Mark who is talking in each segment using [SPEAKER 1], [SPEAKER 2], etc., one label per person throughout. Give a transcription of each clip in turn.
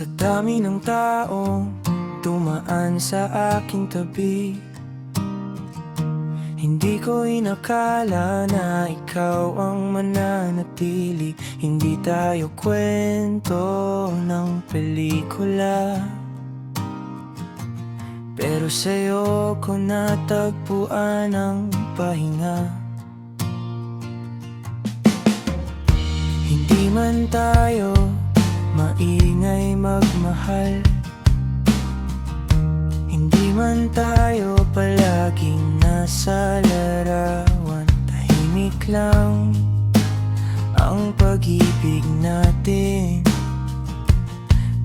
[SPEAKER 1] Sa dami ng tao dumaan sa aking tabi, hindi ko inakala na ikaw ang mananatili. Hindi tayo kwento ng pelikula, pero sa'yo ko natagpuan ang pahinga. Hindi man tayo maingay magmahal, hindi man tayo palaging nasa larawan. Tahimik lang ang pag-ibig natin,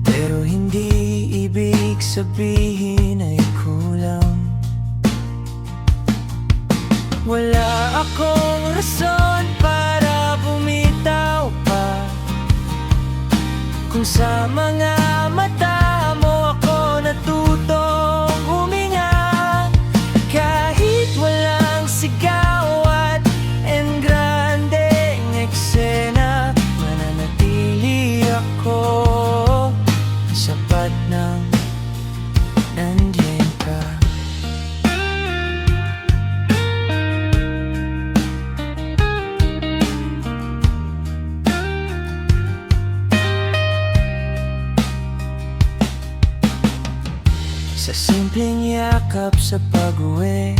[SPEAKER 1] pero hindi ibig sabihin ay kulang. Wala akong rason para bumitaw pa, kung sa mga mata mo ako natutong huminga. Kahit walang sigaw at engrandeng eksena, mananatili ako, sapat nang nandiyan ka. Sa simpleng yakap sa pag-uwi,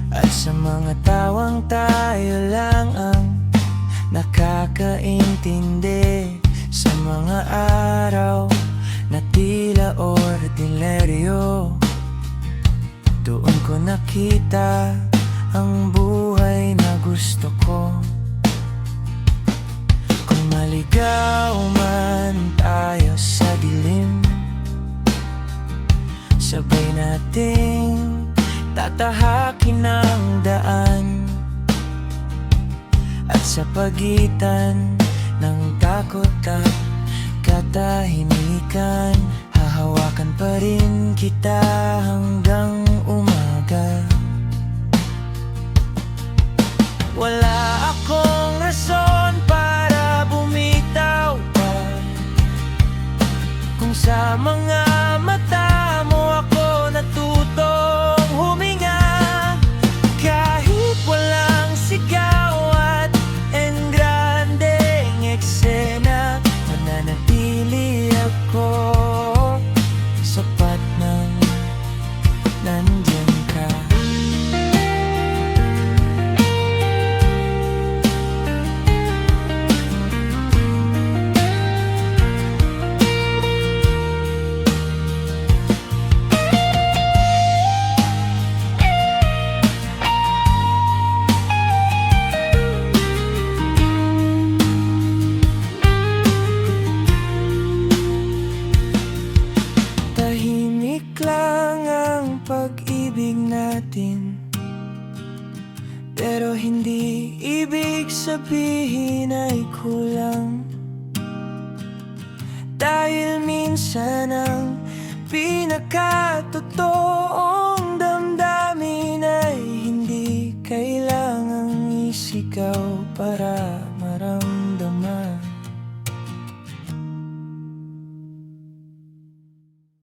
[SPEAKER 1] at sa mga tawang tayo lang ang nakakaintindi. Sa mga araw na tila ordinaryo, doon ko nakita ang buhay na gusto ko. Kung maligaw man tayo sa dilim, sabay nating tatahakin ang daan. At sa pagitan ng takot at katahimikan, hahawakan pa rin kita hanggang umaga. Wala akong rason para bumitaw pa, kung sa mga mata mo ako natutong huminga. Kahit walang sigaw at engrandeng eksena, mananatili ako, sapat nang nandiyan ka. Tahimik lang ang pag-ibig natin, pero hindi ibig sabihin ay kulang. Dahil minsan ang pinakatotoo